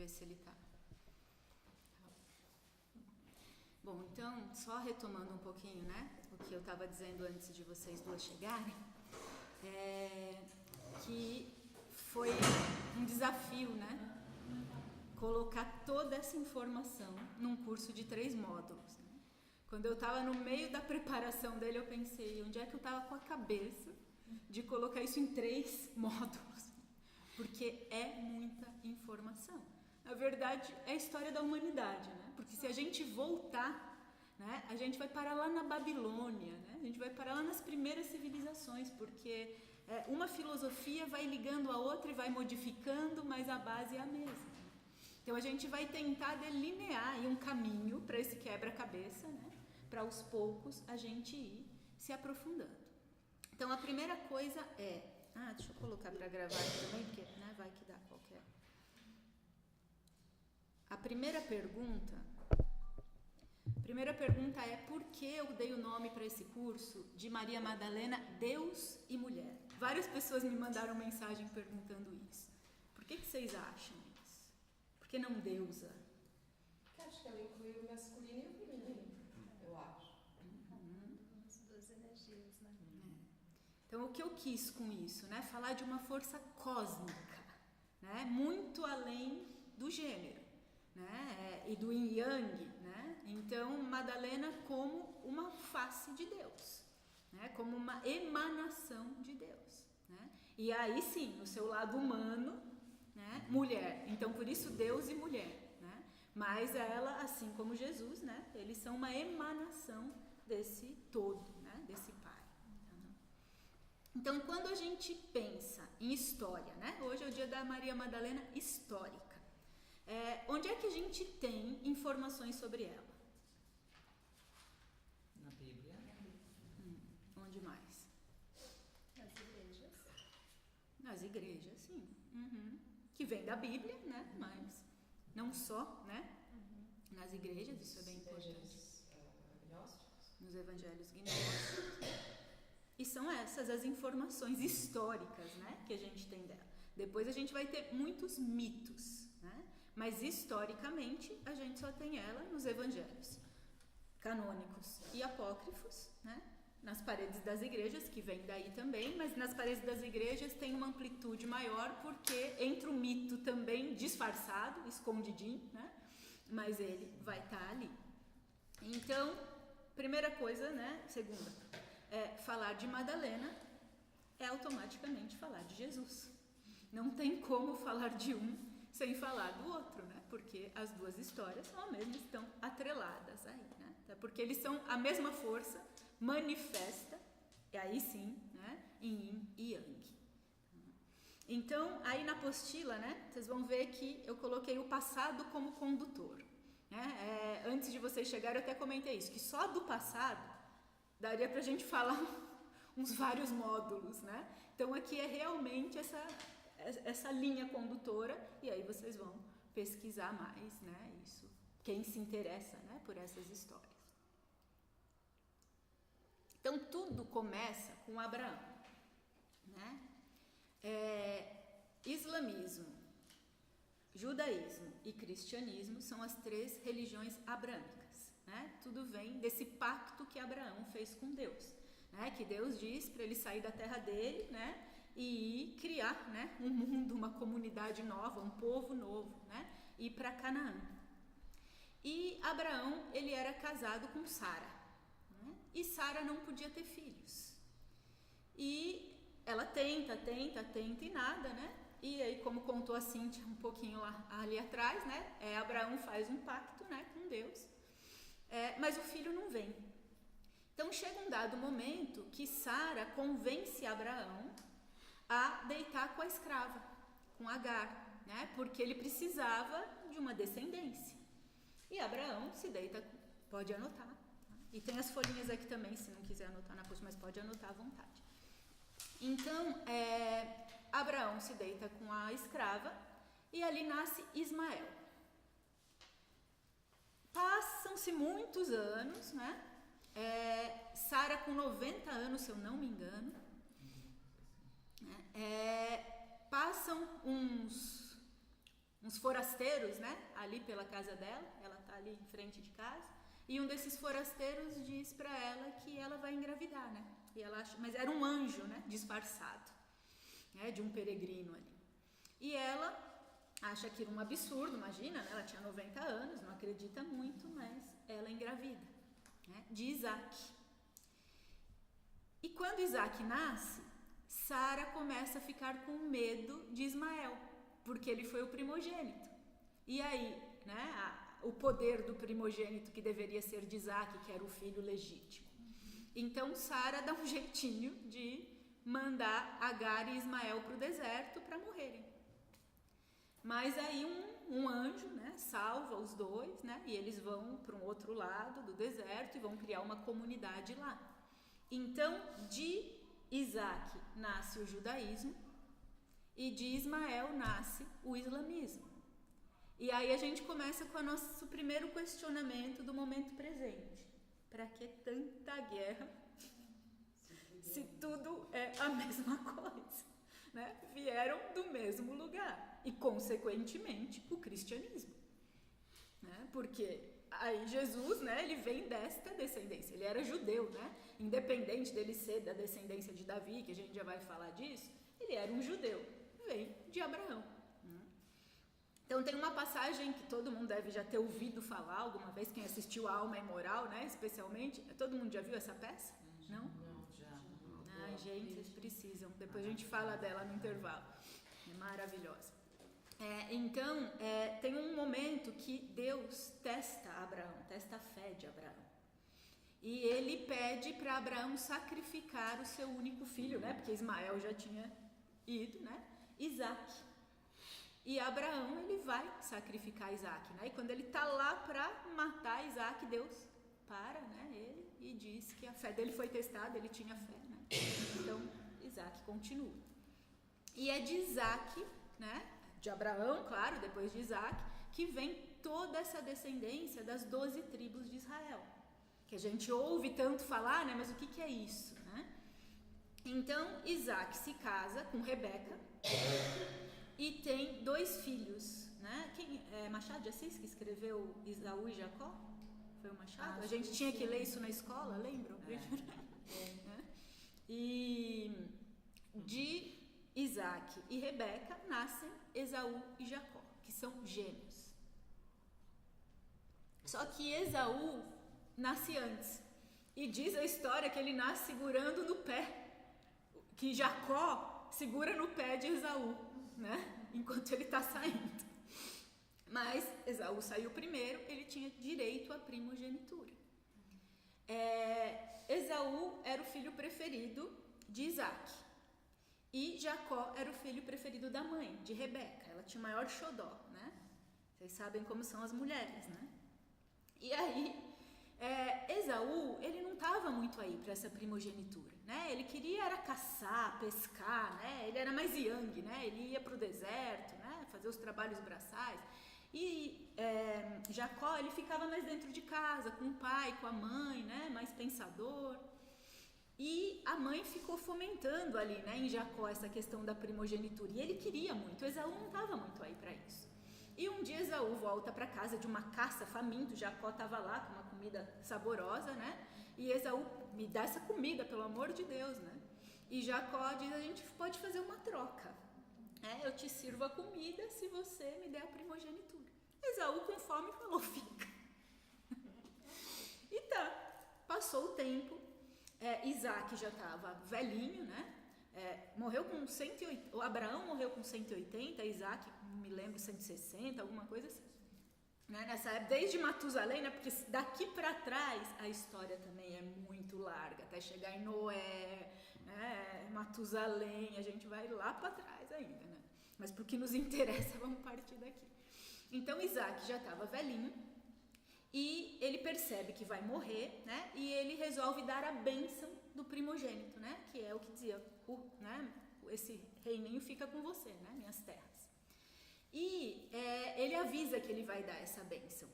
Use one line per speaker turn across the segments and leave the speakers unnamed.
ver se ele tá. Bom, então, só retomando um pouquinho, né, o que eu estava dizendo antes de vocês duas chegarem, que foi um desafio, né, colocar toda essa informação num curso de 3 módulos. Né? Quando eu estava no meio da preparação dele, eu pensei, onde é que eu estava com a cabeça de colocar isso em 3 módulos? Porque é muita informação. Na verdade, é a história da humanidade, né? Porque se a gente voltar, né, a gente vai parar lá na Babilônia, né? A gente vai parar lá nas primeiras civilizações, porque uma filosofia vai ligando a outra e vai modificando, mas a base é a mesma. Então a gente vai tentar delinear aí um caminho para esse quebra-cabeça, né? Para aos poucos a gente ir se aprofundando. Então a primeira coisa é... deixa eu colocar para gravar aqui também, porque né, vai que dá qualquer... A primeira pergunta é por que eu dei o nome para esse curso de Maria Madalena, Deus e Mulher. Várias pessoas me mandaram mensagem perguntando isso. Por que vocês acham isso? Por que não deusa?
Eu acho que ela inclui o masculino e o feminino, eu acho.
As duas energias, né?
Então, o que eu quis com isso? Né? Falar de uma força cósmica, né? Muito além do gênero. Né? E do yin yang, né? Então Madalena como uma face de Deus, né? Como uma emanação de Deus, né? E aí sim, no seu lado humano, né? Mulher, então por isso Deus e mulher, né? Mas ela, assim como Jesus, né? Eles são uma emanação desse todo, né? Desse Pai. Então quando a gente pensa em história, né? Hoje é o dia da Maria Madalena histórica. Onde é que a gente tem informações sobre ela?
Na Bíblia.
Onde mais?
Nas igrejas.
Nas igrejas, sim. Que vem da Bíblia, né? Mas não só, né? Nas igrejas, isso é bem importante. Nos evangelhos gnósticos. E são essas as informações históricas, né? Que a gente tem dela. Depois a gente vai ter muitos mitos, né? Mas historicamente a gente só tem ela nos evangelhos canônicos e apócrifos, né? Nas paredes das igrejas, que vem daí também, mas nas paredes das igrejas tem uma amplitude maior porque entra o mito também disfarçado, escondidinho, né? Mas ele vai estar ali. Então, primeira coisa, né? Segunda, falar de Madalena é automaticamente falar de Jesus. Não tem como falar de um sem falar do outro, né? Porque as duas histórias são a mesma, estão atreladas aí, né? Até porque eles são a mesma força manifesta, e aí sim, né? Em yin e yang. Então, aí na apostila, né? Vocês vão ver que eu coloquei o passado como condutor. Né? Antes de vocês chegarem, eu até comentei isso, que só do passado daria pra gente falar uns vários módulos, né? Então aqui é realmente essa linha condutora, e aí vocês vão pesquisar mais, né? Isso, quem se interessa, né? Por essas histórias. Então tudo começa com Abraão, né? Islamismo, judaísmo e cristianismo são as 3 religiões abrâmicas, né? Tudo vem desse pacto que Abraão fez com Deus, né? Que Deus diz para ele sair da terra dele, né? E criar, né? Um mundo, uma comunidade nova, um povo novo, né? Ir para Canaã. E Abraão, ele era casado com Sara, né? E Sara não podia ter filhos. E ela tenta e nada, né? E aí, como contou a Cíntia um pouquinho ali atrás, né? Abraão faz um pacto, né, com Deus, mas o filho não vem. Então chega um dado momento que Sara convence Abraão a deitar com a escrava, com Agar, né? Porque ele precisava de uma descendência. E Abraão se deita, pode anotar, tá? E tem as folhinhas aqui também, se não quiser anotar na post, mas pode anotar à vontade. Então, Abraão se deita com a escrava e ali nasce Ismael. Passam-se muitos anos, né? Sara com 90 anos, se eu não me engano. Passam uns uns forasteiros, né, ali pela casa dela, ela está ali em frente de casa, e um desses forasteiros diz para ela que ela vai engravidar, né, e ela acha, mas era um anjo, né, disfarçado, né, de um peregrino ali, e ela acha aquilo um absurdo, imagina, né, ela tinha 90 anos, não acredita muito, mas ela engravida, né, de Isaac. E quando Isaac nasce, Sara começa a ficar com medo de Ismael, porque ele foi o primogênito. E aí, né, o poder do primogênito que deveria ser de Isaac, que era o filho legítimo. Então Sara dá um jeitinho de mandar Agar e Ismael para o deserto para morrerem. Mas aí um anjo, né, salva os dois, né, e eles vão para um outro lado do deserto e vão criar uma comunidade lá. Então, de Isaac nasce o judaísmo e de Ismael nasce o islamismo. E aí a gente começa com o nosso primeiro questionamento do momento presente. Para que tanta guerra se tudo é a mesma coisa? Né? Vieram do mesmo lugar e, consequentemente, o cristianismo. Né? Porque aí Jesus, né, ele vem desta descendência, ele era judeu, né? Independente dele ser da descendência de Davi, que a gente já vai falar disso, ele era um judeu, vem de Abraão. Então tem uma passagem que todo mundo deve já ter ouvido falar alguma vez, quem assistiu a Alma Imoral, né, especialmente. Todo mundo já viu essa peça? Não?
Não, já.
Ai, gente, vocês precisam. Depois a gente fala dela no intervalo. É maravilhosa. Então, tem um momento que Deus testa Abraão, testa a fé de Abraão. E ele pede para Abraão sacrificar o seu único filho, né? Porque Ismael já tinha ido, né? Isaac. E Abraão, ele vai sacrificar Isaac, né? E quando ele está lá para matar Isaac, Deus para, né, ele e diz que a fé dele foi testada, ele tinha fé, né? Então, Isaac continua. E é de Isaac, né? De Abraão, claro, depois de Isaac, que vem toda essa descendência das 12 tribos de Israel. Que a gente ouve tanto falar, né? Mas o que é isso, né? Então, Isaac se casa com Rebeca e tem 2 filhos, né? Machado de Assis que escreveu Esaú e Jacó? Foi o Machado? A gente tinha que ler isso na escola, lembram? E de Isaac e Rebeca nascem Esaú e Jacó, que são gêmeos. Só que Esaú nasce antes. E diz a história que ele nasce segurando no pé, que Jacó segura no pé de Esaú, né? Enquanto ele está saindo. Mas Esaú saiu primeiro, ele tinha direito à primogenitura. Esaú era o filho preferido de Isaac. E Jacó era o filho preferido da mãe, de Rebeca. Ela tinha o maior xodó, né? Vocês sabem como são as mulheres, né? E aí, Esaú, ele não estava muito aí para essa primogenitura, né? Ele queria era caçar, pescar, né? Ele era mais yang, né? Ele ia para o deserto, né? Fazer os trabalhos braçais. E Jacó, ele ficava mais dentro de casa, com o pai, com a mãe, né? Mais pensador. E a mãe ficou fomentando ali, né, em Jacó essa questão da primogenitura. E ele queria muito, Esaú não estava muito aí para isso. E um dia Esaú volta para casa de uma caça faminto, Jacó estava lá com uma comida saborosa, né? E Esaú, me dá essa comida, pelo amor de Deus, né? E Jacó diz, a gente pode fazer uma troca. Eu te sirvo a comida se você me der a primogenitura. Esaú com fome falou, fica. E tá, passou o tempo. Isaac já estava velhinho, né? Morreu com 180, o Abraão morreu com 180, Isaac, não me lembro, 160, alguma coisa assim. Né? Nessa época, desde Matusalém, né? Porque daqui para trás a história também é muito larga, até chegar em Noé, né? Matusalém, a gente vai lá para trás ainda, né? Mas por que nos interessa, vamos partir daqui. Então Isaac já estava velhinho. E ele percebe que vai morrer, né? E ele resolve dar a bênção do primogênito, né? Que é o que dizia, né? Esse reininho fica com você, né? Minhas terras. E ele avisa que ele vai dar essa bênção.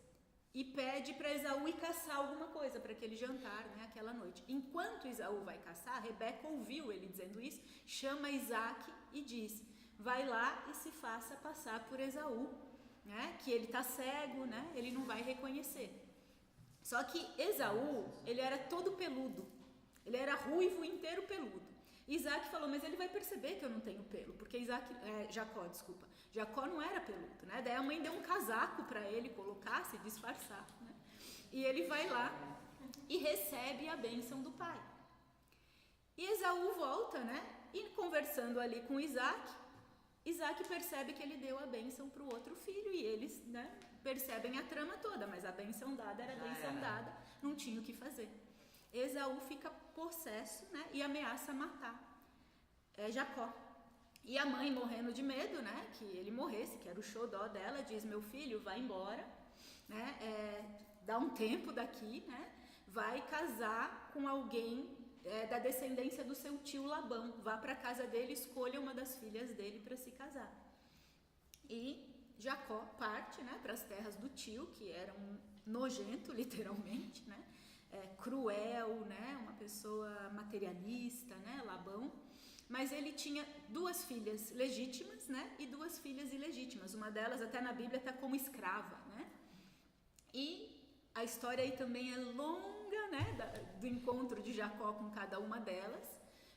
E pede para Esaú ir caçar alguma coisa para aquele jantar, né? Aquela noite. Enquanto Esaú vai caçar, Rebeca ouviu ele dizendo isso, chama Isaac e diz, vai lá e se faça passar por Esaú, que ele tá cego, né? Ele não vai reconhecer. Só que Esaú, ele era todo peludo. Ele era ruivo, inteiro peludo. Isaac falou, mas ele vai perceber que eu não tenho pelo, porque Jacó não era peludo, né? Daí a mãe deu um casaco para ele colocar, se disfarçar, né? E ele vai lá e recebe a bênção do pai. E Esaú volta, né? E conversando ali com Isaac percebe que ele deu a bênção para o outro filho e eles, né, percebem a trama toda, mas a bênção dada era a bênção dada, não tinha o que fazer. Esaú fica possesso, né, e ameaça matar Jacó. E a mãe, morrendo de medo, né, que ele morresse, que era o xodó dela, diz, meu filho, vai embora, né, dá um tempo daqui, né, vai casar com alguém da descendência do seu tio Labão, vá para a casa dele, escolha uma das filhas dele para se casar. E Jacó parte, né, para as terras do tio, que era um nojento, literalmente, né, cruel, né, uma pessoa materialista, né, Labão, mas ele tinha 2 filhas legítimas, né, e 2 filhas ilegítimas, uma delas até na Bíblia está como escrava, né, e a história aí também é longa, né, do encontro de Jacó com cada uma delas,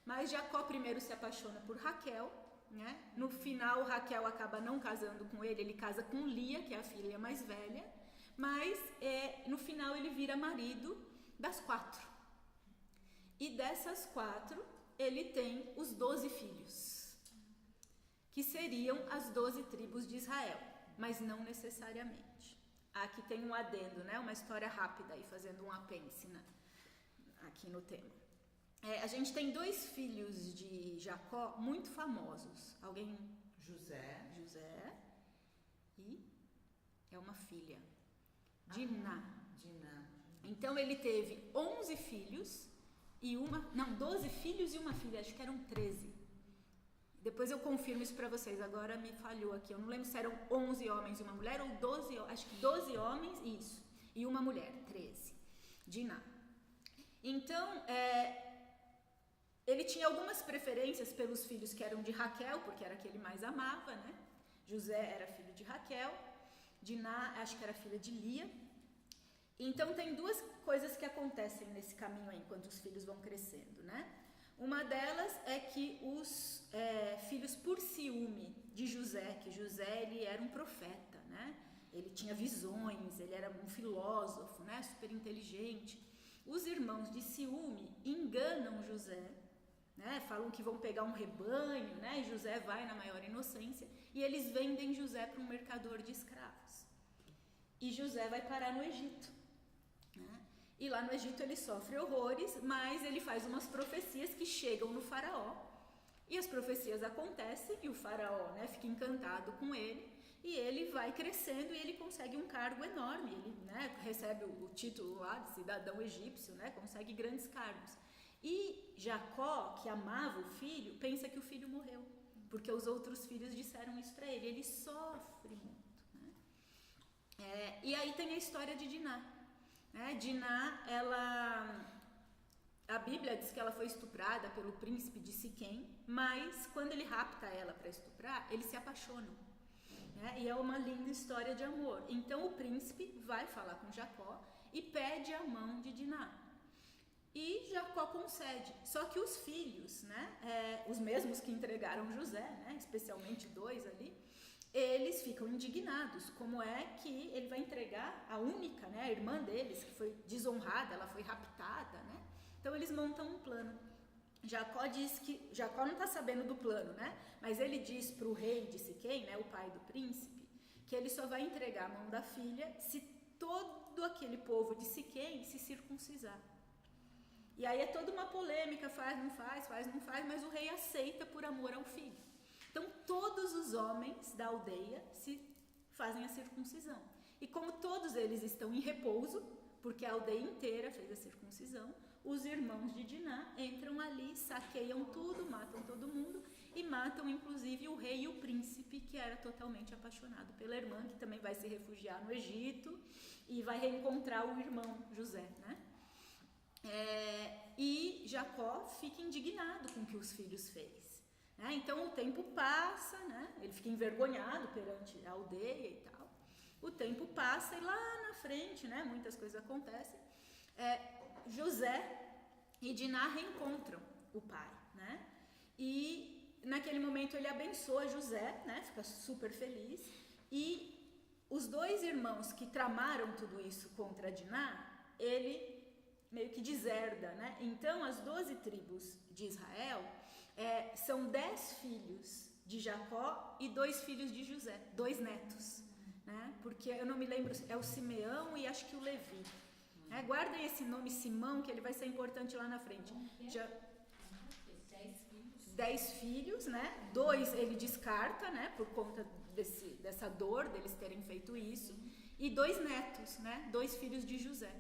mas Jacó primeiro se apaixona por Raquel, né, no final Raquel acaba não casando com ele, ele casa com Lia, que é a filha mais velha, mas no final ele vira marido das 4, e dessas 4 ele tem os 12 filhos, que seriam as 12 tribos de Israel, mas não necessariamente. Aqui tem um adendo, né? Uma história rápida aí, fazendo um apêndice, né? Aqui no tema. A gente tem 2 filhos de Jacó muito famosos. Alguém? José e é uma filha, Diná. Então ele teve 11 filhos e 12 filhos e uma filha, acho que eram 13. Depois eu confirmo isso para vocês, agora me falhou aqui, eu não lembro se eram 11 homens e uma mulher ou 12, acho que 12 homens, isso, e uma mulher, 13, Diná. Então, ele tinha algumas preferências pelos filhos que eram de Raquel, porque era a que ele mais amava, né? José era filho de Raquel, Diná acho que era filha de Lia. Então tem 2 coisas que acontecem nesse caminho aí, enquanto os filhos vão crescendo, né? Uma delas é que os filhos por ciúme de José, que José ele era um profeta, né? Ele tinha visões, ele era um filósofo, né? Super inteligente. Os irmãos de ciúme enganam José, né? Falam que vão pegar um rebanho, né? E José vai na maior inocência e eles vendem José para um mercador de escravos. E José vai parar no Egito, né? E lá no Egito ele sofre horrores, mas ele faz umas profecias que chegam no faraó. E as profecias acontecem e o faraó, né, fica encantado com ele. E ele vai crescendo e ele consegue um cargo enorme. Ele, né, recebe o título lá de cidadão egípcio, né, consegue grandes cargos. E Jacó, que amava o filho, pensa que o filho morreu. Porque os outros filhos disseram isso para ele. Ele sofre muito, né? E aí tem a história de Diná. Diná, a Bíblia diz que ela foi estuprada pelo príncipe de Siquém, mas quando ele rapta ela para estuprar, eles se apaixonam, né? E é uma linda história de amor. Então o príncipe vai falar com Jacó e pede a mão de Diná. E Jacó concede, só que os filhos, né, os mesmos que entregaram José, né, especialmente 2 ali, eles ficam indignados, como é que ele vai entregar a única, né, a irmã deles, que foi desonrada, ela foi raptada, né? Então eles montam um plano. Jacó não está sabendo do plano, né? Mas ele diz para o rei de Siquém, né, o pai do príncipe, que ele só vai entregar a mão da filha se todo aquele povo de Siquém se circuncisar. E aí é toda uma polêmica, faz, não faz, mas o rei aceita por amor ao filho. Então todos os homens da aldeia se fazem a circuncisão. E como todos eles estão em repouso, porque a aldeia inteira fez a circuncisão, os irmãos de Diná entram ali, saqueiam tudo, matam todo mundo e matam inclusive o rei e o príncipe, que era totalmente apaixonado pela irmã, que também vai se refugiar no Egito e vai reencontrar o irmão José, né? E Jacó fica indignado com o que os filhos fez, né? Então o tempo passa, né? Ele fica envergonhado perante a aldeia e tal. tempo passa e lá na frente, né, muitas coisas acontecem. José e Diná reencontram o pai, né? E naquele momento ele abençoa José, né? Fica super feliz. E os dois irmãos que tramaram tudo isso contra Diná, ele meio que deserda, né? Então as 12 tribos de Israel são 10 filhos de Jacó e 2 filhos de José, 2 netos, né? Porque eu não me lembro, é o Simeão e acho que o Levi. Guardem esse nome Simão, que ele vai ser importante lá na frente. 10 filhos, né? 2 ele descarta, né? Por conta dessa dor deles terem feito isso. E 2 netos, né? 2 filhos de José.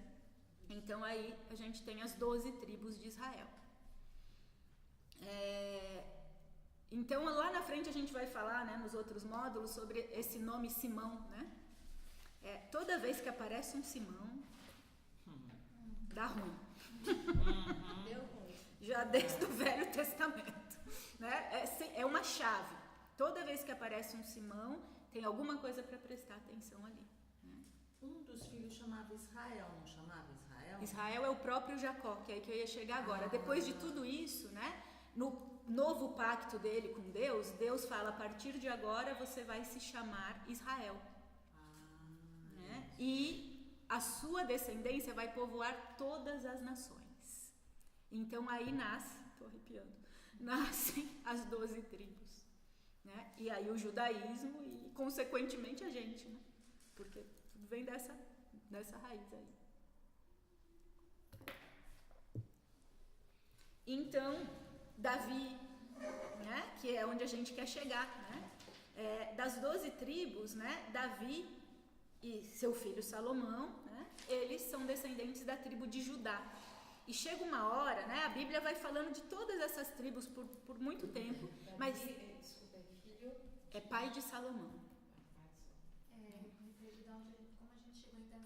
Então aí a gente tem as 12 tribos de Israel. Então lá na frente a gente vai falar, né, nos outros módulos sobre esse nome Simão, né? Toda vez que aparece um Simão, dá ruim.
Deu ruim.
Já desde o Velho Testamento, né? É uma chave. Toda vez que aparece um Simão, tem alguma coisa para prestar atenção ali. Né?
Um dos filhos chamava Israel, não chamava Israel?
Israel é o próprio Jacó, que é aí que eu ia chegar agora. Depois de tudo isso, né? No novo pacto dele com Deus, Deus fala, a partir de agora você vai se chamar Israel. Né? E a sua descendência vai povoar todas as nações. Então aí tô arrepiando, nascem as 12 tribos. Né? E aí o judaísmo e consequentemente a gente, né? Porque tudo vem dessa raiz aí. Então, Davi, né? Que é onde a gente quer chegar, né? Das 12 tribos, né? Davi e seu filho Salomão, né? Eles são descendentes da tribo de Judá. E chega uma hora, né? A Bíblia vai falando de todas essas tribos por muito tempo, mas
Desculpa, filho.
é pai de Salomão.
Como a gente chegou então.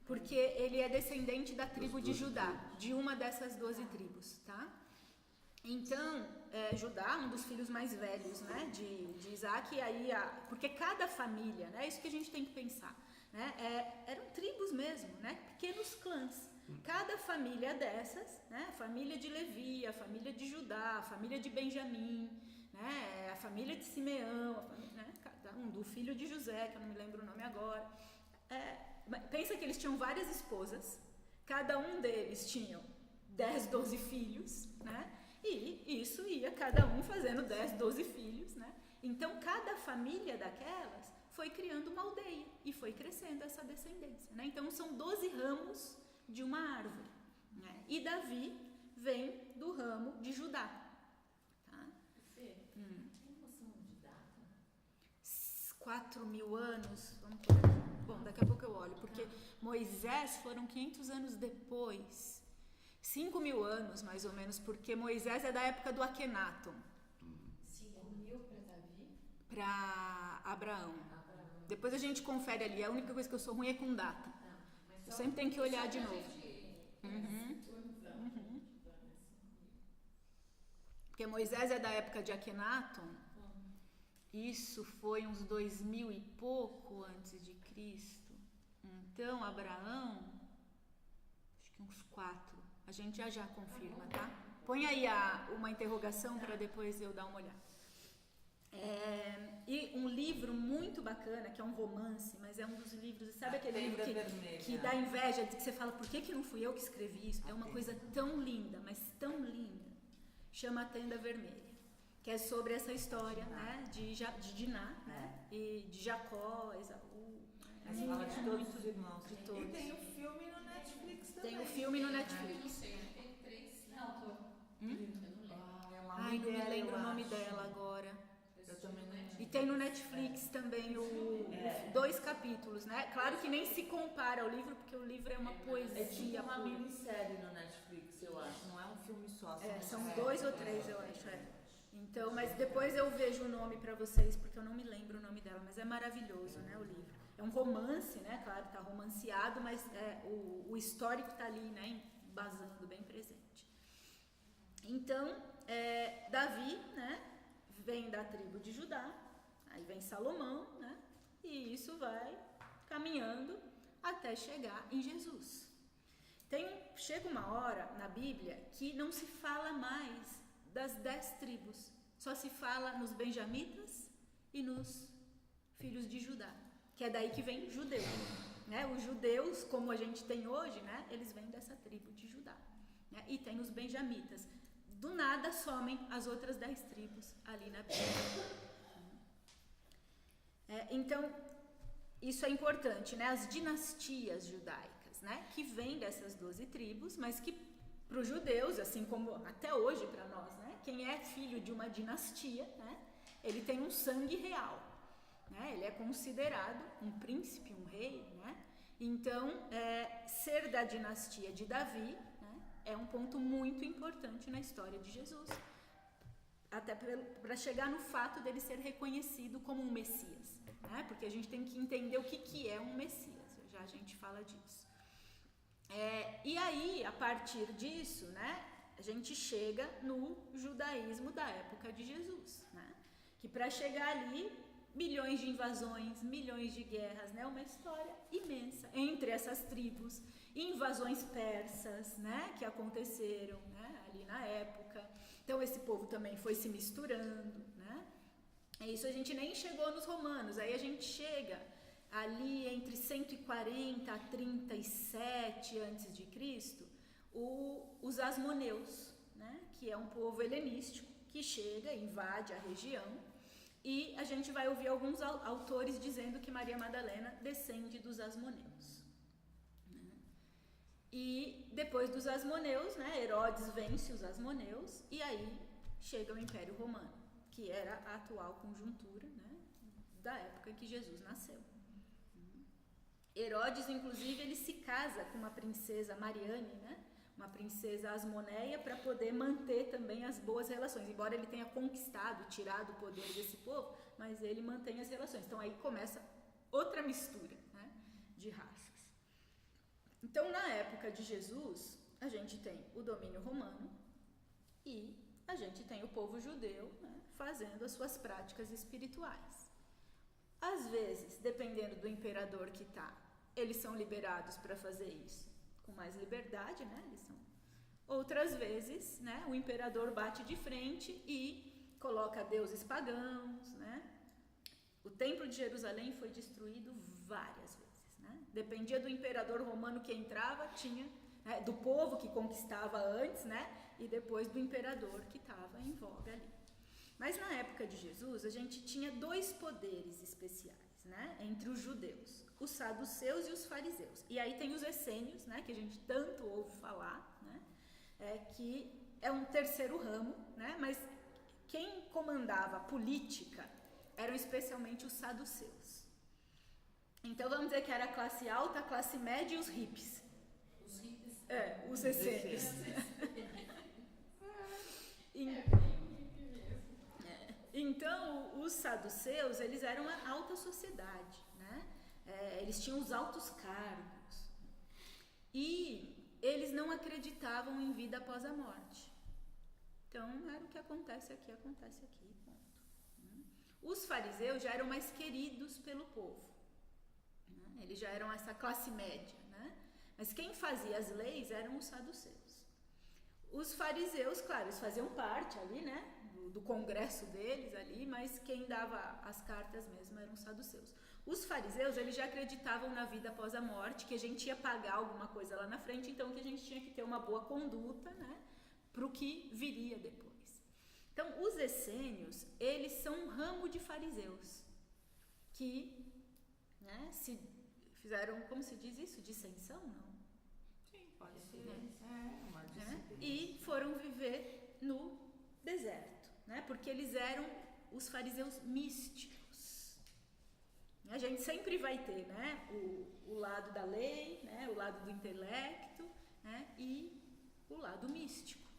Porque ele é descendente da tribo de Judá, de uma dessas 12 tribos, tá? Então, Judá, um dos filhos mais velhos, né, de Isaac, e aí, porque cada família, né, isso que a gente tem que pensar, né, eram tribos mesmo, né, pequenos clãs. Cada família dessas, né, a família de Levi, a família de Judá, a família de Benjamim, né, a família de Simeão, né, cada um, do filho de José, que eu não me lembro o nome agora. Pensa que eles tinham várias esposas, cada um deles tinha 10, 12 filhos, né? E isso ia cada um fazendo 10, 12 filhos, né? Então cada família daquelas foi criando uma aldeia e foi crescendo essa descendência, né? Então são 12 ramos de uma árvore, né? E Davi vem do ramo de Judá. Tá?
Fê, tem noção de data?
4.000 anos, vamos por aqui. Bom, daqui a pouco eu olho, porque Moisés foram 500 anos depois, 5.000 anos mais ou menos, porque Moisés é da época do Akenaton.
5.000 para Davi?
Para Abraão. Depois a gente confere ali, a única coisa que eu sou ruim é com data. Eu sempre tenho que olhar de novo. Porque Moisés é da época de Akenaton. Isso foi uns 2000 e pouco antes de Cristo. Então, Abraão, acho que uns 4. A gente já confirma, tá? Põe aí uma interrogação para depois eu dar uma olhada. E um livro muito bacana, que é um romance, mas é um dos livros, sabe aquele livro que dá inveja, que você fala, por que não fui eu que escrevi isso? É uma coisa tão linda, mas tão linda. Chama A Tenda Vermelha. Que é sobre essa história, né, de Diná, né, e de Jacó, Esaú.
Mas fala de todos os irmãos.
De todos.
E tem o filme no Netflix também.
Tem o filme no Netflix.
Tem 3. Não, tô.
É uma
Ai, não me
mulher,
lembro
eu
o nome
acho.
dela agora.
Eu também não.
E tem no Netflix também 2 capítulos, né? Claro que nem se compara ao livro, porque o livro é uma
É
poesia
tipo uma
pura.
minissérie no Netflix, eu acho. Não é um filme só.
São 2 ou 3, eu acho, Então, mas depois eu vejo o nome pra vocês, porque eu não me lembro o nome dela, mas é maravilhoso, né, o livro. É um romance, né, claro, tá romanceado, mas o histórico tá ali, né, embasando, bem presente. Então, Davi, né, vem da tribo de Judá, aí vem Salomão, né, e isso vai caminhando até chegar em Jesus. Chega uma hora na Bíblia que não se fala mais das 10 tribos, só se fala nos benjamitas e nos filhos de Judá, que é daí que vem judeu, né? Os judeus, como a gente tem hoje, né? Eles vêm dessa tribo de Judá, né? E tem os benjamitas. Do nada somem as outras 10 tribos ali na Bíblia. Então, isso é importante, né? As dinastias judaicas, né? Que vêm dessas 12 tribos, mas que para os judeus, assim como até hoje para nós, né? Quem é filho de uma dinastia, né? Ele tem um sangue real, né? Ele é considerado um príncipe, um rei, né? Então, ser da dinastia de Davi, né? É um ponto muito importante na história de Jesus, até para chegar no fato dele ser reconhecido como um Messias, né? Porque a gente tem que entender o que é um Messias, já a gente fala disso. E aí, a partir disso, né, a gente chega no judaísmo da época de Jesus, né? Que para chegar ali, milhões de invasões, milhões de guerras, né? Uma história imensa entre essas tribos, invasões persas, né? Que aconteceram, né? Ali na época. Então esse povo também foi se misturando, né? Isso a gente nem chegou nos romanos, aí a gente chega ali entre 140 a 37 a.C., os asmoneus, né? Que é um povo helenístico que chega, invade a região, e a gente vai ouvir alguns autores dizendo que Maria Madalena descende dos asmoneus. E depois dos asmoneus, né, Herodes vence os asmoneus, e aí chega o Império Romano, que era a atual conjuntura, né, da época que Jesus nasceu. Herodes, inclusive, ele se casa com uma princesa Mariane, né, uma princesa asmoneia, para poder manter também as boas relações, embora ele tenha conquistado, tirado o poder desse povo, mas ele mantém as relações. Então aí começa outra mistura, né, de raças. Então, na época de Jesus, a gente tem o domínio romano e a gente tem o povo judeu, né, fazendo as suas práticas espirituais. Às vezes, dependendo do imperador que está, eles são liberados para fazer isso com mais liberdade, né? Outras vezes, né, o imperador bate de frente e coloca deuses pagãos, né? O templo de Jerusalém foi destruído várias vezes, né? Dependia do imperador romano que entrava, tinha, né, do povo que conquistava antes, né? E depois do imperador que estava em voga ali. Mas na época de Jesus, a gente tinha 2 poderes especiais, né, entre os judeus, os saduceus e os fariseus. E aí tem os essênios, né, que a gente tanto ouve falar, né, que é um terceiro ramo, né, mas quem comandava a política eram especialmente os saduceus. Então vamos dizer que era a classe alta, a classe média e os hippies.
Os hippies.
Os essênios. Então, os saduceus, eles eram a alta sociedade, né? Eles tinham os altos cargos. E eles não acreditavam em vida após a morte. Então, era o que acontece aqui, ponto. Os fariseus já eram mais queridos pelo povo, né? Eles já eram essa classe média, né? Mas quem fazia as leis eram os saduceus. Os fariseus, claro, eles faziam parte ali, né, do congresso deles ali, mas quem dava as cartas mesmo eram os saduceus. Os fariseus, eles já acreditavam na vida após a morte, que a gente ia pagar alguma coisa lá na frente, então que a gente tinha que ter uma boa conduta, né, para o que viria depois. Então, os essênios, eles são um ramo de fariseus, que, né, se fizeram, como se diz isso, dissensão, não?
Sim, pode ser. Uma dissidência.
E foram viver no deserto, né? Porque eles eram os fariseus místicos. A gente sempre vai ter, né, o lado da lei, né, o lado do intelecto, né, e o lado místico.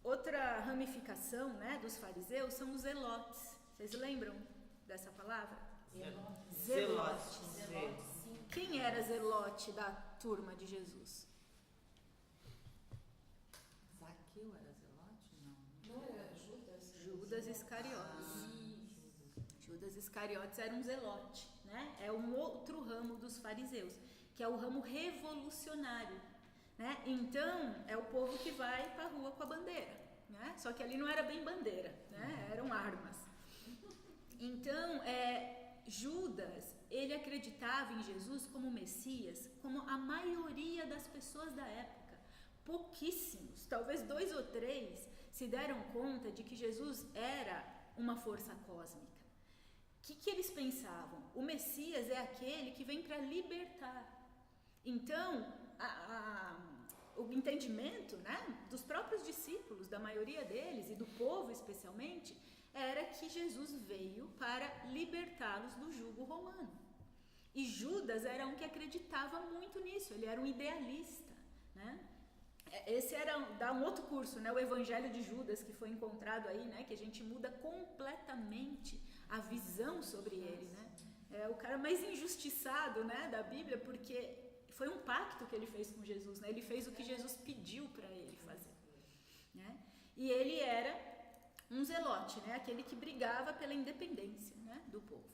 Outra ramificação, né, dos fariseus são os zelotes. Vocês lembram dessa palavra? Zelotes. Quem era zelote da turma de Jesus?
Zaqueu era zelote? Não.
Não era Judas?
Judas Iscariotes. Judas Iscariotes era um zelote, né? É um outro ramo dos fariseus, que é o ramo revolucionário, né? Então, é o povo que vai para a rua com a bandeira, né? Só que ali não era bem bandeira, né? Eram armas. Então, Judas, ele acreditava em Jesus como Messias, como a maioria das pessoas da época. Pouquíssimos, talvez 2 ou 3, se deram conta de que Jesus era uma força cósmica. O que eles pensavam? O Messias é aquele que vem para libertar. Então, o entendimento, né, dos próprios discípulos, da maioria deles e do povo especialmente, era que Jesus veio para libertá-los do jugo romano. E Judas era um que acreditava muito nisso, ele era um idealista, né? Esse dá um outro curso, né, o Evangelho de Judas, que foi encontrado aí, né, que a gente muda completamente a visão sobre ele, né? É o cara mais injustiçado, né, da Bíblia, porque foi um pacto que ele fez com Jesus, né? Ele fez o que Jesus pediu para ele fazer, né? E ele era um zelote, né? Aquele que brigava pela independência, né, do povo.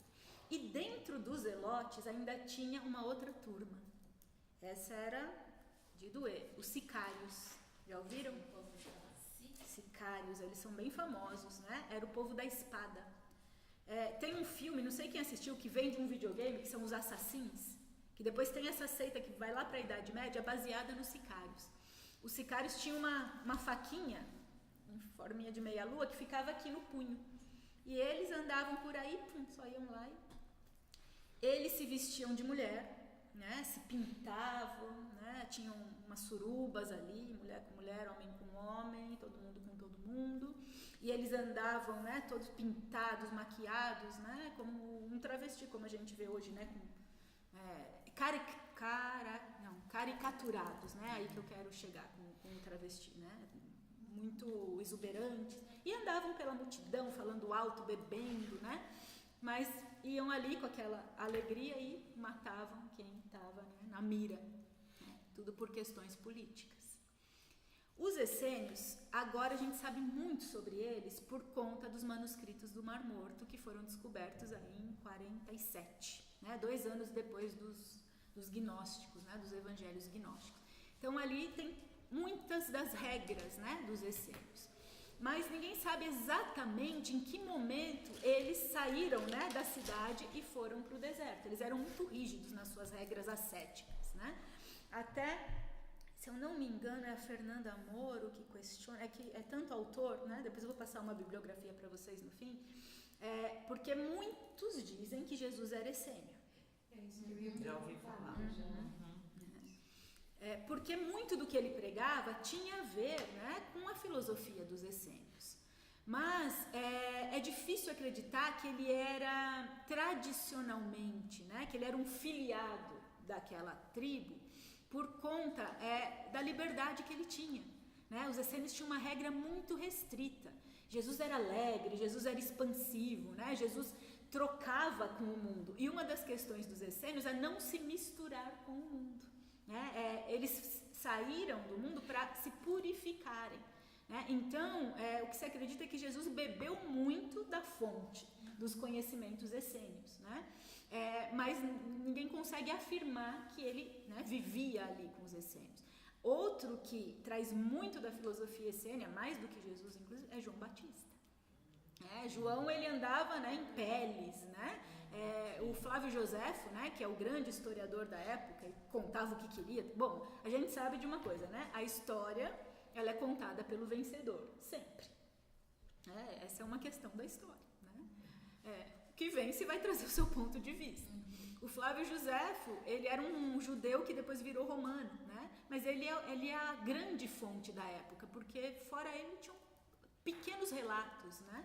E dentro dos zelotes ainda tinha uma outra turma. Essa era de doer, os sicários. Já ouviram? Sicários, eles são bem famosos, né? Era o povo da espada. Tem um filme, não sei quem assistiu, que vem de um videogame, que são os Assassins, que depois tem essa seita que vai lá para a Idade Média, baseada nos sicários. Os sicários tinham uma faquinha em forminha de meia-lua que ficava aqui no punho. E eles andavam por aí, só iam lá e... Eles se vestiam de mulher, né? Se pintavam, né? Tinham umas surubas ali, mulher com mulher, homem com homem, todo mundo com todo mundo. E eles andavam, né, todos pintados, maquiados, né? Como um travesti, como a gente vê hoje, né? Caricaturados, né? Aí que eu quero chegar com o travesti, né? Muito exuberantes, e andavam pela multidão, falando alto, bebendo, né? Mas iam ali com aquela alegria e matavam quem estava, né, na mira, né? Tudo por questões políticas. Os essênios, agora a gente sabe muito sobre eles por conta dos manuscritos do Mar Morto, que foram descobertos aí em 47, né? 2 anos depois dos gnósticos, né? Dos evangelhos gnósticos. Então ali tem muitas das regras, né, dos essênios. Mas ninguém sabe exatamente em que momento eles saíram, né, da cidade e foram para o deserto. Eles eram muito rígidos nas suas regras ascéticas, né? Até, se eu não me engano, é a Fernanda Moro que questiona, que é tanto autor, né? Depois eu vou passar uma bibliografia para vocês no fim, porque muitos dizem que Jesus era essênio.
Isso que eu ia
Já ouvi falar.
Porque muito do que ele pregava tinha a ver, né, com a filosofia dos essênios. Mas é difícil acreditar que ele era tradicionalmente, né, que ele era um filiado daquela tribo por conta da liberdade que ele tinha, né? Os essênios tinham uma regra muito restrita. Jesus era alegre, Jesus era expansivo, né? Jesus trocava com o mundo. E uma das questões dos essênios é não se misturar com o mundo, né? Eles saíram do mundo para se purificarem, né? Então, o que se acredita é que Jesus bebeu muito da fonte dos conhecimentos essênios, né? Mas ninguém consegue afirmar que ele, né, vivia ali com os essênios. Outro que traz muito da filosofia essênia, mais do que Jesus, inclusive, é João Batista. João, ele andava, né, em peles, né? O Flávio Joséfo, né, que é o grande historiador da época, e contava o que queria. Bom, a gente sabe de uma coisa, né? A história, ela é contada pelo vencedor, sempre. Essa é uma questão da história, né? Que vence vai trazer o seu ponto de vista. O Flávio Joséfo, ele era um judeu que depois virou romano, né? Mas ele é a grande fonte da época, porque fora ele tinham pequenos relatos, né?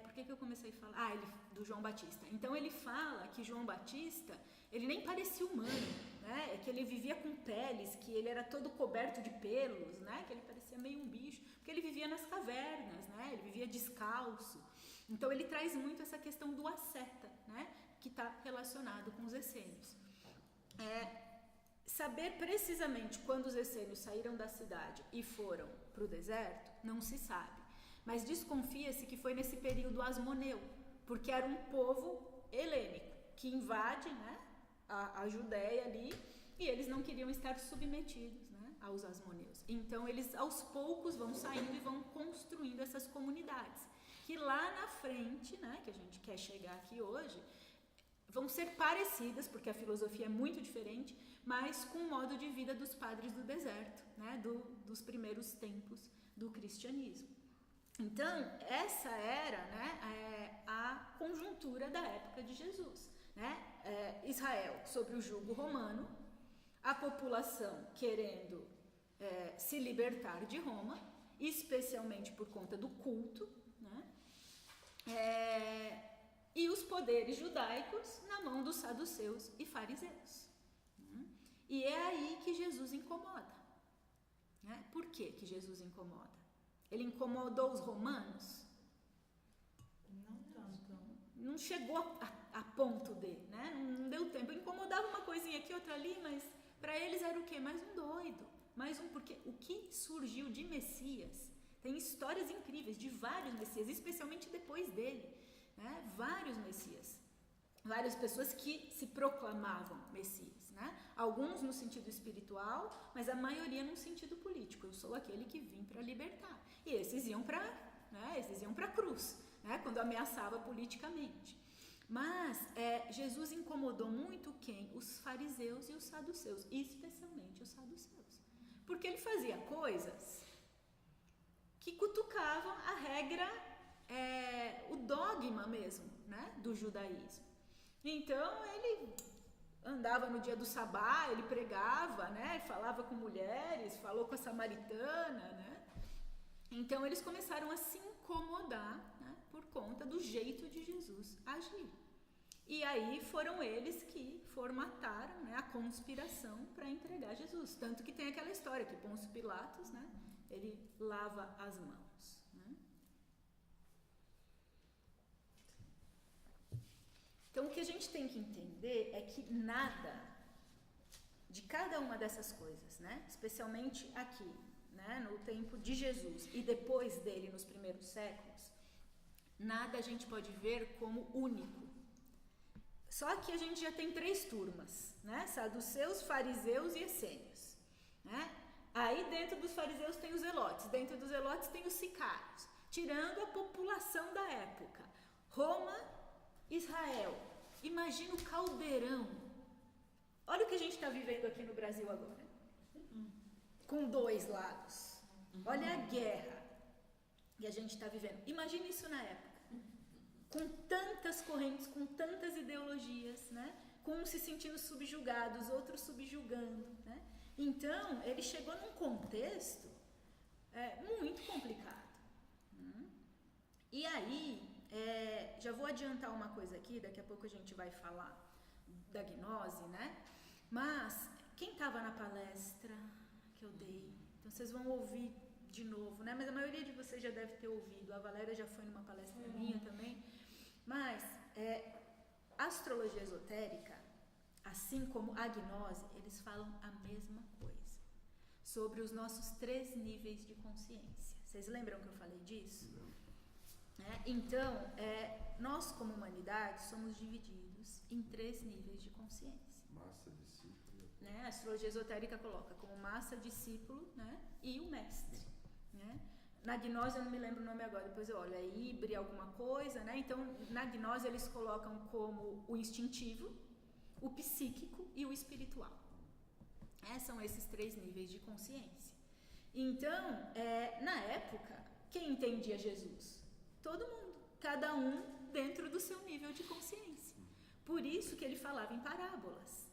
Por que eu comecei a falar? Do João Batista. Então ele fala que João Batista, ele nem parecia humano, né? Que ele vivia com peles, que ele era todo coberto de pelos, né? Que ele parecia meio um bicho, porque ele vivia nas cavernas, né? Ele vivia descalço. Então ele traz muito essa questão do asceta, né? Que está relacionado com os essênios. Saber precisamente quando os essênios saíram da cidade e foram para o deserto, não se sabe. Mas desconfia-se que foi nesse período asmoneu, porque era um povo helênico que invade, né, a Judéia ali, e eles não queriam estar submetidos, né, aos asmoneus. Então eles aos poucos vão saindo e vão construindo essas comunidades, que lá na frente, né, que a gente quer chegar aqui hoje, vão ser parecidas, porque a filosofia é muito diferente, mas com o modo de vida dos padres do deserto, né, dos primeiros tempos do cristianismo. Então, essa era, né, a conjuntura da época de Jesus, né? Israel sob o jugo romano, a população querendo se libertar de Roma, especialmente por conta do culto, né? E os poderes judaicos na mão dos saduceus e fariseus. E é aí que Jesus incomoda. Né? Por que Jesus incomoda? Ele incomodou os romanos?
Não tanto.
Não chegou a ponto de, né? Não deu tempo. Incomodava uma coisinha aqui, outra ali, mas para eles era o quê? Mais um doido. Mais um, porque o que surgiu de Messias, tem histórias incríveis de vários Messias, especialmente depois dele. Né? Vários Messias. Várias pessoas que se proclamavam Messias. Né? Alguns no sentido espiritual, mas a maioria no sentido político. Eu sou aquele que vim para libertar. E esses iam para, né, a cruz, né, quando ameaçava politicamente. Mas Jesus incomodou muito quem? Os fariseus e os saduceus, especialmente os saduceus. Porque ele fazia coisas que cutucavam a regra, o dogma mesmo, né, do judaísmo. Então ele andava no dia do sabá, ele pregava, né, falava com mulheres, falou com a samaritana, né? Então eles começaram a se incomodar, né, por conta do jeito de Jesus agir. E aí foram eles que formataram, né, a conspiração para entregar Jesus. Tanto que tem aquela história que Pôncio Pilatos, né, ele lava as mãos. Né? Então o que a gente tem que entender é que nada de cada uma dessas coisas, né, especialmente aqui, né, no tempo de Jesus e depois dele nos primeiros séculos, nada a gente pode ver como único. Só que a gente já tem 3 turmas, né, saduceus, fariseus e essênios. Né? Aí dentro dos fariseus tem os zelotes, dentro dos zelotes tem os sicários, tirando a população da época. Roma, Israel, imagina o caldeirão. Olha o que a gente está vivendo aqui no Brasil agora. Com 2 lados. Olha a guerra que a gente está vivendo. Imagine isso na época. Com tantas correntes, com tantas ideologias, né? Com uns se sentindo subjugados, outros subjugando. Né? Então, ele chegou num contexto muito complicado. E aí, já vou adiantar uma coisa aqui, daqui a pouco a gente vai falar da gnose, né? Mas, quem estava na palestra que eu dei, então vocês vão ouvir de novo, né? Mas a maioria de vocês já deve ter ouvido, a Valéria já foi numa palestra minha também, mas astrologia esotérica, assim como a gnose, eles falam a mesma coisa, sobre os nossos 3 níveis de consciência. Vocês lembram que eu falei disso? Então, nós como humanidade somos divididos em 3 níveis de consciência.
Massa, discípulo.
Né? A astrologia esotérica coloca como massa, discípulo, né? E o mestre. Né? Na gnose eu não me lembro o nome agora, depois eu olho, é híbre alguma coisa, né? Então na gnose eles colocam como o instintivo, o psíquico e o espiritual. São esses 3 níveis de consciência. Então, na época, quem entendia Jesus? Todo mundo, cada um dentro do seu nível de consciência. Por isso que ele falava em parábolas,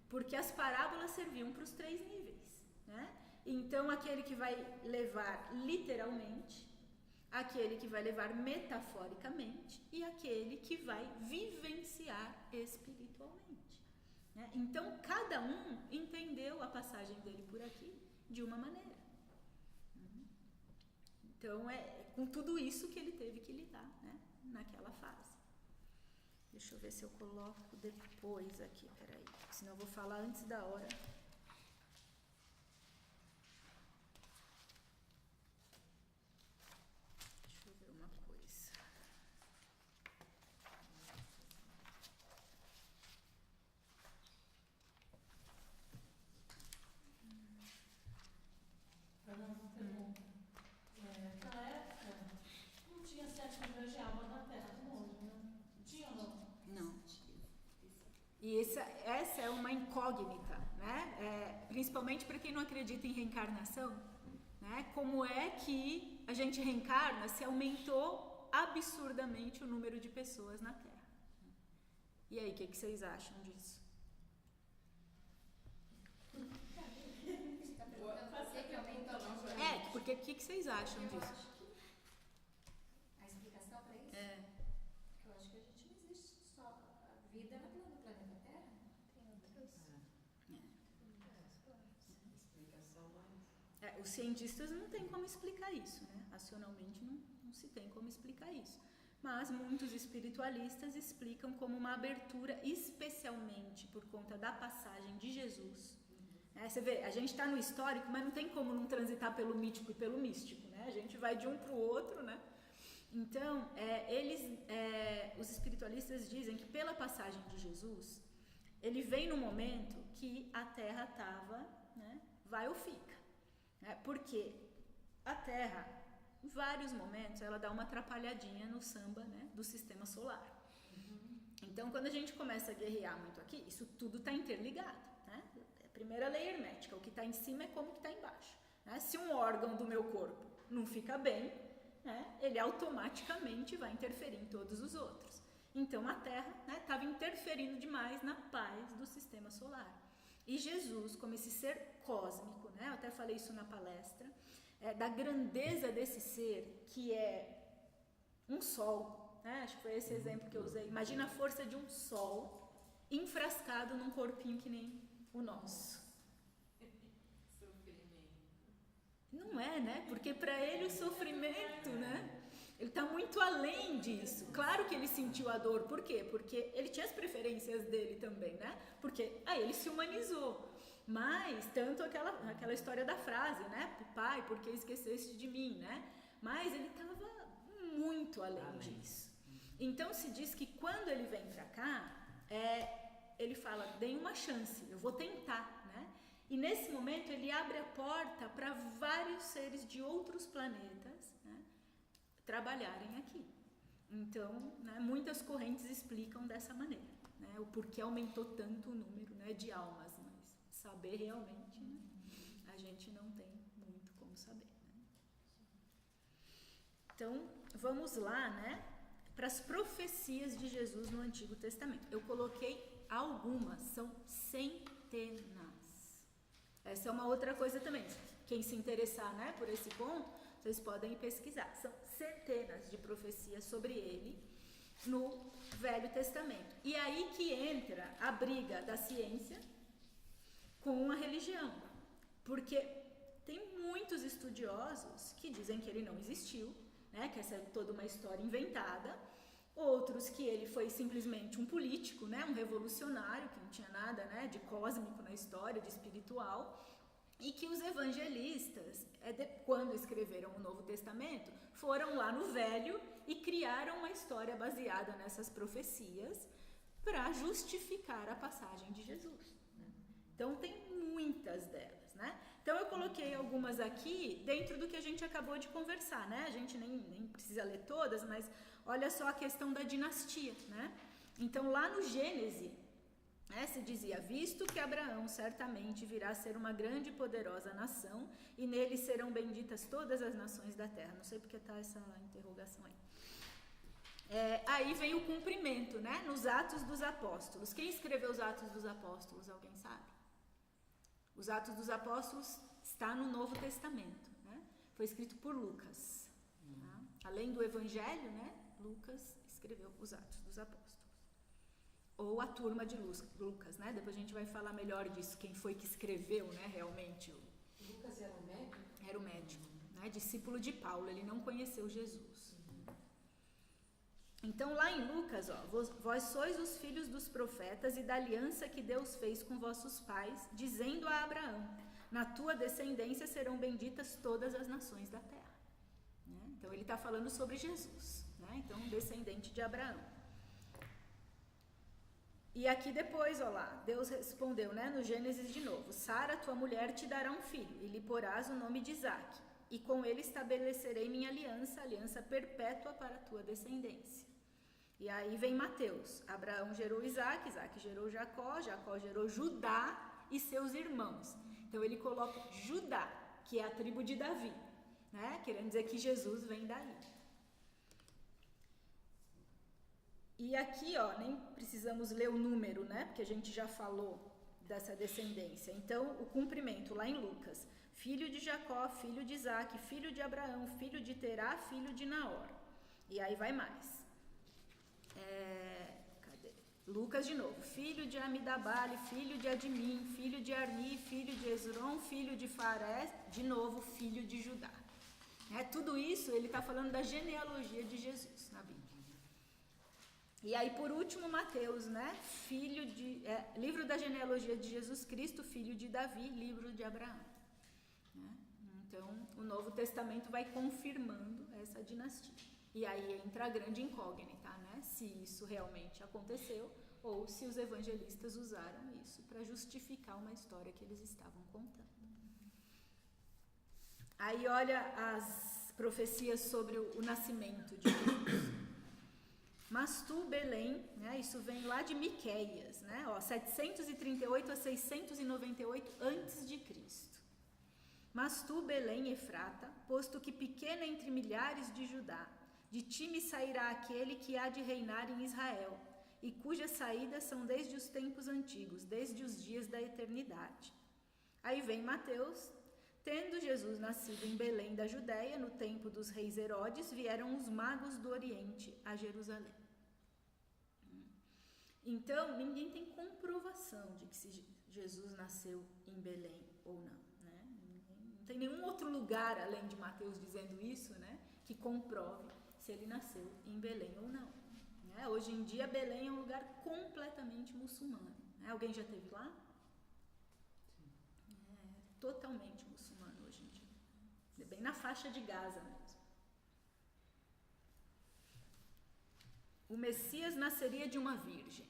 porque as parábolas serviam para os 3 níveis. Né? Então, aquele que vai levar literalmente, aquele que vai levar metaforicamente e aquele que vai vivenciar espiritualmente. Né? Então, cada um entendeu a passagem dele por aqui de uma maneira. Então, com tudo isso que ele teve que lidar, né? Naquela fase. Deixa eu ver se eu coloco depois aqui, peraí, senão eu vou falar antes da hora. Deixa eu ver uma coisa. E essa é uma incógnita, né? Principalmente para quem não acredita em reencarnação, né? Como é que a gente reencarna se aumentou absurdamente o número de pessoas na Terra? E aí, o que vocês acham disso? Porque o que vocês acham disso?
A explicação para isso? Eu acho que a gente não existe só a vida no planeta Terra.
Explicação mais.
Os cientistas não têm como explicar isso, né? Racionalmente não se tem como explicar isso. Mas muitos espiritualistas explicam como uma abertura, especialmente por conta da passagem de Jesus. Você vê, a gente está no histórico, mas não tem como não transitar pelo mítico e pelo místico, né? A gente vai de um para o outro, né? Então, os espiritualistas dizem que pela passagem de Jesus, ele vem no momento que a Terra estava, né, vai ou fica, né? Porque a Terra, em vários momentos, ela dá uma atrapalhadinha no samba, né, do sistema solar. Então, quando a gente começa a guerrear muito aqui, isso tudo está interligado, né? Primeira lei hermética, o que está em cima é como o que está embaixo, né? Se um órgão do meu corpo não fica bem, né, ele automaticamente vai interferir em todos os outros. Então a Terra estava, né, interferindo demais na paz do sistema solar. E Jesus, como esse ser cósmico, né, eu até falei isso na palestra, da grandeza desse ser que é um sol, né, acho que foi esse exemplo que eu usei. Imagina a força de um sol enfrascado num corpinho que nem o nosso. Não é, né? Porque para ele o sofrimento, né? Ele está muito além disso. Claro que ele sentiu a dor. Por quê? Porque ele tinha as preferências dele também, né? Porque ele se humanizou. Mas, tanto aquela história da frase, né? Pai, por que esqueceste de mim, né? Mas ele estava muito além disso. Então se diz que quando ele vem para cá, ele fala, deem uma chance, eu vou tentar, né? E nesse momento ele abre a porta para vários seres de outros planetas, né, trabalharem aqui. Então, né, muitas correntes explicam dessa maneira, né, o porquê aumentou tanto o número, né, de almas, mas saber realmente, né, a gente não tem muito como saber, né? Então, vamos lá, né, para as profecias de Jesus no Antigo Testamento. Eu coloquei algumas, são centenas. Essa é uma outra coisa também. Quem se interessar, né, por esse ponto, vocês podem pesquisar. São centenas de profecias sobre ele no Velho Testamento. E aí que entra a briga da ciência com a religião. Porque tem muitos estudiosos que dizem que ele não existiu, né, que essa é toda uma história inventada. Outros que ele foi simplesmente um político, né, um revolucionário, que não tinha nada, né, de cósmico na história, de espiritual, e que os evangelistas, quando escreveram o Novo Testamento, foram lá no Velho e criaram uma história baseada nessas profecias para justificar a passagem de Jesus, né? Então tem muitas delas, né? Então eu coloquei algumas aqui dentro do que a gente acabou de conversar, né? A gente nem precisa ler todas, mas olha só a questão da dinastia, né? Então lá no Gênesis, né, se dizia, visto que Abraão certamente virá a ser uma grande e poderosa nação, e nele serão benditas todas as nações da terra. Não sei porque está essa interrogação aí. Aí vem o cumprimento, né, nos Atos dos Apóstolos. Quem escreveu os Atos dos Apóstolos? Alguém sabe? Os Atos dos Apóstolos está no Novo Testamento, né? Foi escrito por Lucas. Tá? Além do Evangelho, né, Lucas escreveu os Atos dos Apóstolos. Ou a turma de Lucas, né? Depois a gente vai falar melhor disso, quem foi que escreveu, né, realmente.
Lucas era o médico?
Era o médico, né, discípulo de Paulo, ele não conheceu Jesus. Então lá em Lucas, vós sois os filhos dos profetas e da aliança que Deus fez com vossos pais, dizendo a Abraão, na tua descendência serão benditas todas as nações da terra. Né? Então ele está falando sobre Jesus, né? Então descendente de Abraão. E aqui depois, Deus respondeu, né, no Gênesis de novo, Sara, tua mulher, te dará um filho, e lhe porás o nome de Isaque, e com ele estabelecerei minha aliança, aliança perpétua para a tua descendência. E aí vem Mateus. Abraão gerou Isaac, Isaac gerou Jacó, Jacó gerou Judá e seus irmãos. Então ele coloca Judá, que é a tribo de Davi, né? Querendo dizer que Jesus vem daí. E aqui, ó, nem precisamos ler o número, né? Porque a gente já falou dessa descendência. Então, o cumprimento lá em Lucas: filho de Jacó, filho de Isaac, filho de Abraão, filho de Terá, filho de Naor. E aí vai mais. Cadê? Lucas de novo: filho de Amidabale, filho de Admim, filho de Arni, filho de Esrom, filho de Farés, de novo, filho de Judá. Tudo isso ele está falando da genealogia de Jesus na Bíblia. E aí, por último, Mateus, né? Livro da genealogia de Jesus Cristo, filho de Davi, livro de Abraão. Então, o Novo Testamento vai confirmando essa dinastia. E aí entra a grande incógnita, né? Se isso realmente aconteceu ou se os evangelistas usaram isso para justificar uma história que eles estavam contando. Aí olha as profecias sobre o nascimento de Jesus. Mas tu, Belém, né, isso vem lá de Miqueias, né, 738 a 698 antes de Cristo. Mas tu, Belém, Efrata, posto que pequena entre milhares de Judá, de ti me sairá aquele que há de reinar em Israel, e cujas saídas são desde os tempos antigos, desde os dias da eternidade. Aí vem Mateus: tendo Jesus nascido em Belém da Judéia, no tempo dos reis Herodes, vieram os magos do Oriente a Jerusalém. Então, ninguém tem comprovação de que se Jesus nasceu em Belém ou não, né? Não tem nenhum outro lugar, além de Mateus dizendo isso, né, que comprove se ele nasceu em Belém ou não. Hoje em dia, Belém é um lugar completamente muçulmano. Alguém já esteve lá? Totalmente muçulmano hoje em dia. É bem na faixa de Gaza mesmo. O Messias nasceria de uma virgem.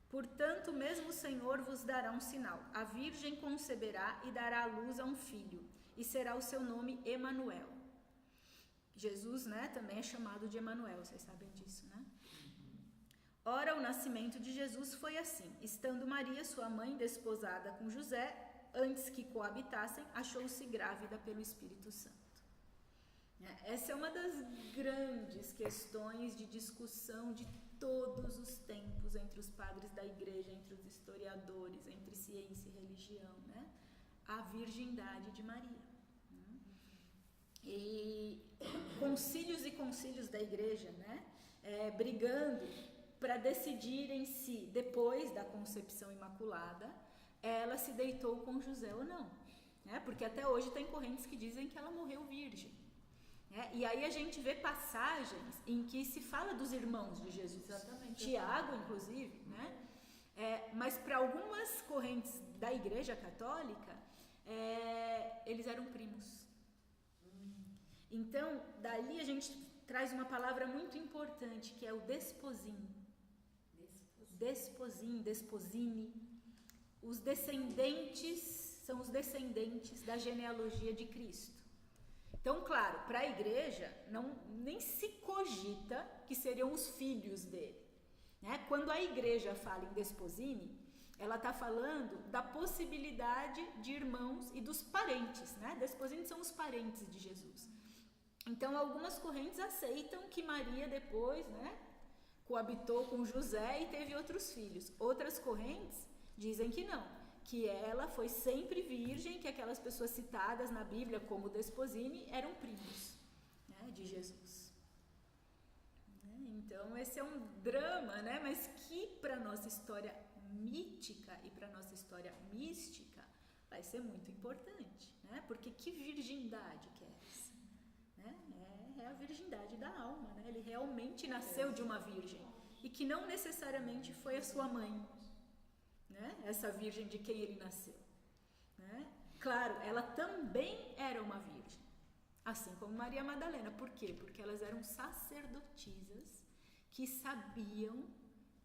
Portanto, mesmo o Senhor vos dará um sinal. A virgem conceberá e dará à luz a um filho, e será o seu nome Emanuel. Jesus, né, também é chamado de Emanuel, vocês sabem disso, né? Ora, o nascimento de Jesus foi assim: estando Maria, sua mãe, desposada com José, antes que coabitassem, achou-se grávida pelo Espírito Santo. Essa é uma das grandes questões de discussão de todos os tempos entre os padres da igreja, entre os historiadores, entre ciência e religião, né? A virgindade de Maria. E concílios e concílios da igreja, né? Brigando para decidirem se, depois da concepção imaculada, ela se deitou com José ou não, né? Porque até hoje tem correntes que dizem que ela morreu virgem, né? E aí a gente vê passagens em que se fala dos irmãos de Jesus. Exatamente. Tiago, inclusive, né? Mas para algumas correntes da Igreja Católica, eles eram primos. Então, dali a gente traz uma palavra muito importante, que é o desposim. Desposine. Os descendentes são os descendentes da genealogia de Cristo. Então, claro, para a igreja nem se cogita que seriam os filhos dele, né? Quando a igreja fala em desposine, ela está falando da possibilidade de irmãos e dos parentes, né? Desposine são os parentes de Jesus. Então, algumas correntes aceitam que Maria depois, né, coabitou com José e teve outros filhos. Outras correntes dizem que não, que ela foi sempre virgem, que aquelas pessoas citadas na Bíblia como Desposine eram primos, né, de Jesus. Então, esse é um drama, né, mas que para a nossa história mítica e para a nossa história mística vai ser muito importante, né, porque que virgindade que é essa? É a virgindade da alma, né? Ele realmente nasceu de uma virgem e que não necessariamente foi a sua mãe, né? Essa virgem de quem ele nasceu, né? Claro, ela também era uma virgem, assim como Maria Madalena. Por quê? Porque elas eram sacerdotisas que sabiam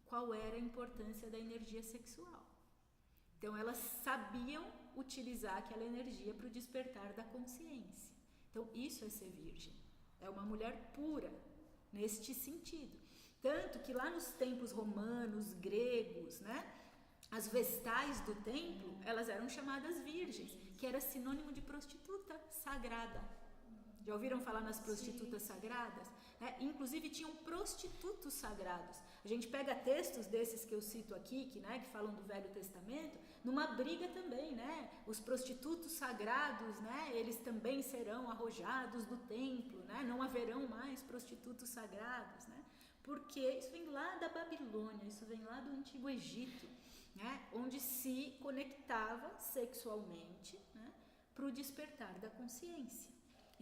qual era a importância da energia sexual. Então elas sabiam utilizar aquela energia para o despertar da consciência. Então isso é ser virgem. É uma mulher pura, neste sentido. Tanto que lá nos templos romanos, gregos, né, as vestais do templo, elas eram chamadas virgens, que era sinônimo de prostituta sagrada. Já ouviram falar nas prostitutas sagradas? Inclusive tinham prostitutos sagrados. A gente pega textos desses que eu cito aqui, que falam do Velho Testamento, numa briga também, né? Os prostitutos sagrados, né? Eles também serão arrojados do templo, né? Não haverão mais prostitutos sagrados, né? Porque isso vem lá da Babilônia, isso vem lá do Antigo Egito, né? Onde se conectava sexualmente, né? Para o despertar da consciência.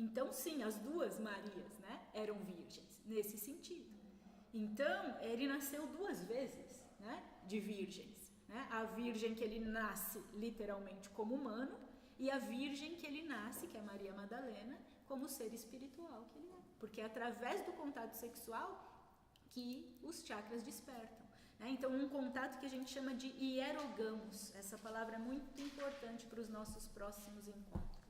Então, sim, as duas Marias, né, eram virgens, nesse sentido. Então, ele nasceu duas vezes, né, de virgens. Né? A virgem que ele nasce literalmente como humano e a virgem que ele nasce, que é Maria Madalena, como ser espiritual que ele é. Porque é através do contato sexual que os chakras despertam. Né? Então, um contato que a gente chama de hierogamos. Essa palavra é muito importante para os nossos próximos encontros.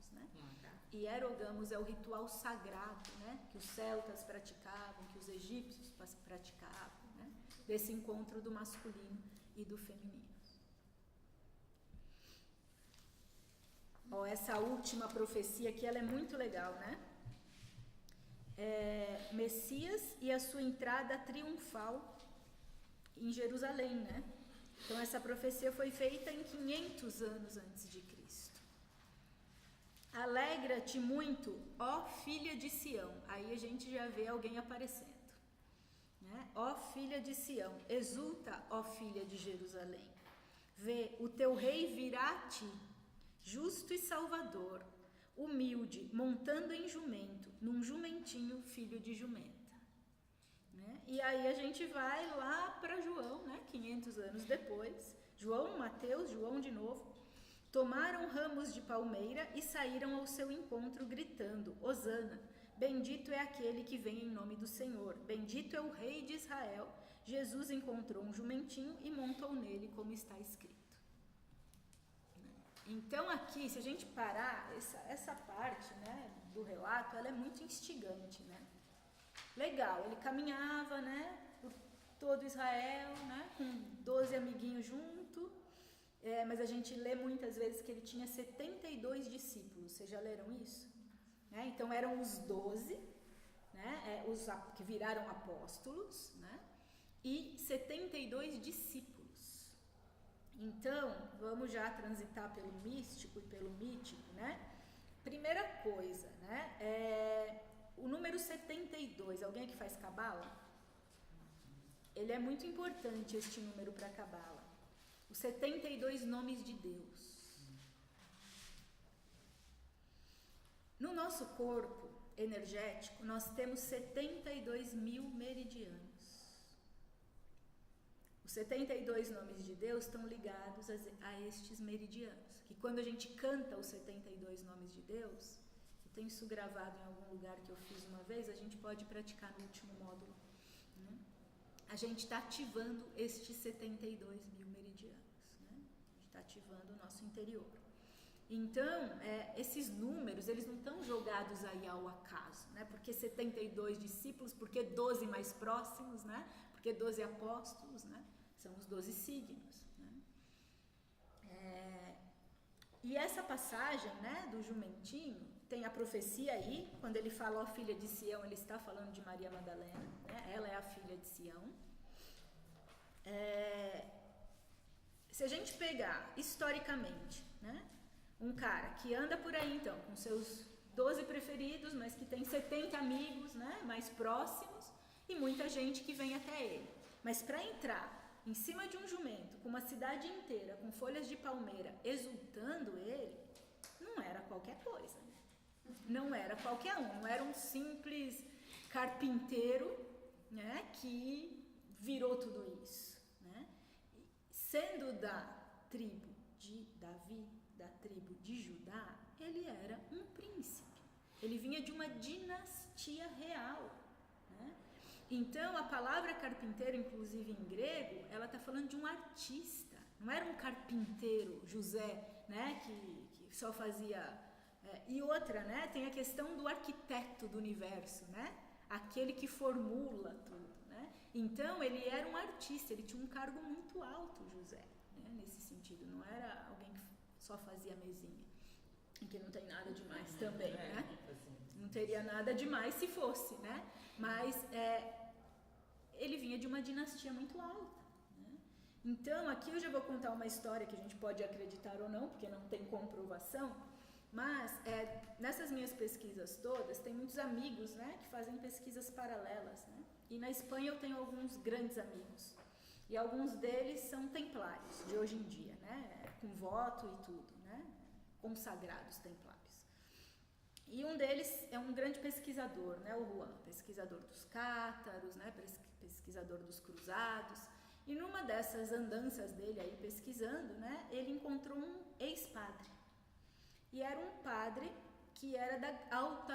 Hierogamos é o ritual sagrado, né, que os celtas praticavam, que os egípcios praticavam, né, desse encontro do masculino e do feminino. Essa última profecia aqui, ela é muito legal, né? Messias e a sua entrada triunfal em Jerusalém, né? Então essa profecia foi feita em 500 anos antes de Cristo. Alegra-te muito, ó filha de Sião. Aí a gente já vê alguém aparecendo. Né? Ó filha de Sião, exulta, ó filha de Jerusalém. Vê, o teu rei virá a ti, justo e salvador, humilde, montando em jumento, num jumentinho, filho de jumenta. Né? E aí a gente vai lá para João, né? 500 anos depois. João, Mateus, João de novo. Tomaram ramos de palmeira e saíram ao seu encontro gritando, Hosana, bendito é aquele que vem em nome do Senhor, bendito é o rei de Israel. Jesus encontrou um jumentinho e montou nele, como está escrito. Então aqui, se a gente parar, essa parte, né, do relato, ela é muito instigante, né? Legal, ele caminhava, né, por todo Israel, né, com 12 amiguinhos juntos. Mas a gente lê muitas vezes que ele tinha 72 discípulos. Vocês já leram isso? Então eram os 12, né, os que viraram apóstolos, né, e 72 discípulos. Então, vamos já transitar pelo místico e pelo mítico, né? Primeira coisa, né, o número 72, alguém aqui faz cabala? Ele é muito importante, este número para a cabala. Os 72 nomes de Deus. No nosso corpo energético, nós temos 72 mil meridianos. Os 72 nomes de Deus estão ligados a estes meridianos. Que quando a gente canta os 72 nomes de Deus, eu tenho isso gravado em algum lugar que eu fiz uma vez, a gente pode praticar no último módulo. Né? A gente está ativando estes 72 mil meridianos. Está ativando o nosso interior. Então, esses números, eles não estão jogados aí ao acaso, né? Porque 72 discípulos, porque 12 mais próximos, né? Porque 12 apóstolos, né? São os 12 signos. Né? E essa passagem, né, do jumentinho, tem a profecia aí, quando ele fala, ó filha de Sião, ele está falando de Maria Madalena, né? Ela é a filha de Sião. Se a gente pegar historicamente, né, um cara que anda por aí então com seus 12 preferidos, mas que tem 70 amigos, né, mais próximos e muita gente que vem até ele, mas para entrar em cima de um jumento com uma cidade inteira com folhas de palmeira exultando ele, não era qualquer coisa, não era qualquer um, não era um simples carpinteiro, né, que virou tudo isso. Sendo da tribo de Davi, da tribo de Judá, ele era um príncipe. Ele vinha de uma dinastia real. Né? Então, a palavra carpinteiro, inclusive em grego, ela está falando de um artista. Não era um carpinteiro, José, né, que só fazia... E outra, né, tem a questão do arquiteto do universo, né? Aquele que formula tudo. Né? Então, ele era um artista, ele tinha um cargo muito alto, José, né? Nesse sentido, não era alguém que só fazia mesinha, que não tem nada demais também, né? Não teria nada demais se fosse, né? Mas ele vinha de uma dinastia muito alta, né? Então, aqui eu já vou contar uma história que a gente pode acreditar ou não, porque não tem comprovação, mas nessas minhas pesquisas todas, tem muitos amigos, né, que fazem pesquisas paralelas, né? E na Espanha eu tenho alguns grandes amigos, e alguns deles são templários, de hoje em dia, né? Com voto e tudo, né? Consagrados templários. E um deles é um grande pesquisador, né, o Juan, pesquisador dos cátaros, né, pesquisador dos cruzados. E numa dessas andanças dele aí pesquisando, né, ele encontrou um ex-padre. E era um padre que era da alta